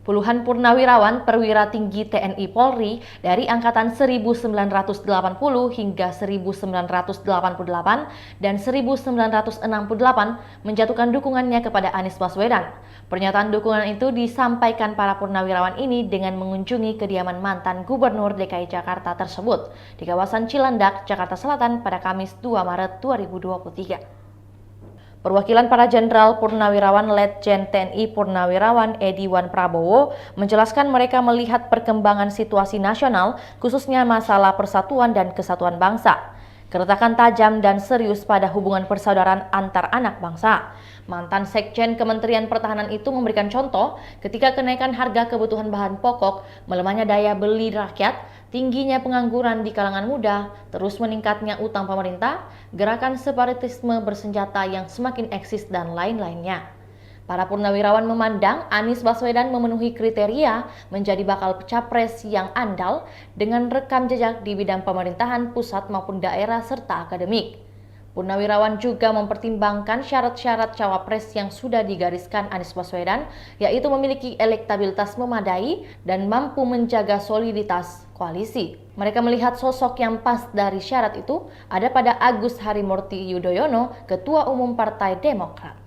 Puluhan purnawirawan perwira tinggi TNI Polri dari angkatan 1980 hingga 1988 dan 1968 menjatuhkan dukungannya kepada Anies Baswedan. Pernyataan dukungan itu disampaikan para purnawirawan ini dengan mengunjungi kediaman mantan Gubernur DKI Jakarta tersebut di kawasan Cilandak, Jakarta Selatan pada Kamis 2 Maret 2023. Perwakilan para Jenderal Purnawirawan Letjen TNI Purnawirawan Edi Wan Prabowo menjelaskan mereka melihat perkembangan situasi nasional, khususnya masalah persatuan dan kesatuan bangsa. Keretakan tajam dan serius pada hubungan persaudaraan antar anak bangsa. Mantan Sekjen Kementerian Pertahanan itu memberikan contoh ketika kenaikan harga kebutuhan bahan pokok, melemahnya daya beli rakyat, tingginya pengangguran di kalangan muda, terus meningkatnya utang pemerintah, gerakan separatisme bersenjata yang semakin eksis, dan lain-lainnya. Para purnawirawan memandang Anies Baswedan memenuhi kriteria menjadi bakal capres yang andal dengan rekam jejak di bidang pemerintahan pusat maupun daerah serta akademik. Purnawirawan juga mempertimbangkan syarat-syarat cawapres yang sudah digariskan Anies Baswedan, yaitu memiliki elektabilitas memadai dan mampu menjaga soliditas koalisi. Mereka melihat sosok yang pas dari syarat itu ada pada Agus Harimurti Yudhoyono, Ketua Umum Partai Demokrat.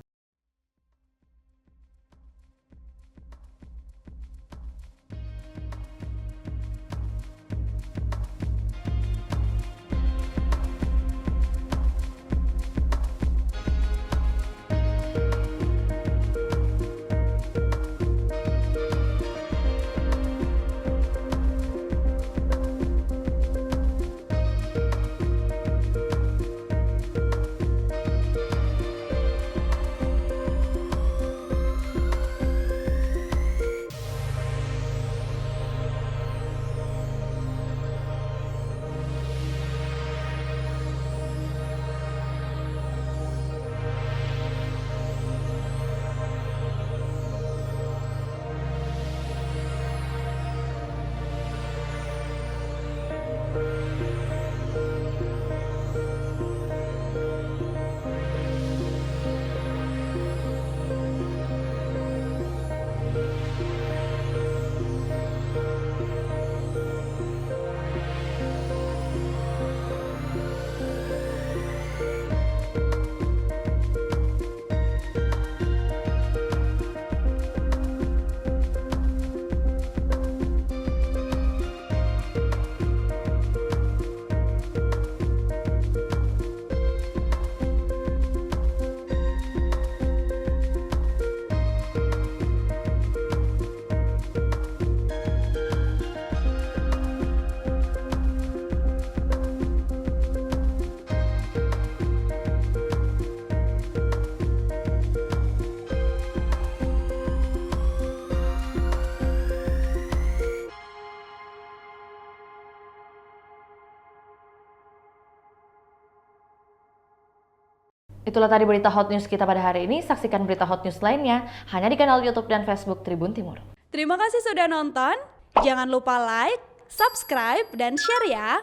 Itulah tadi berita hot news kita pada hari ini. Saksikan berita hot news lainnya hanya di kanal YouTube dan Facebook Tribun Timur. Terima kasih sudah nonton. Jangan lupa like, subscribe, dan share ya.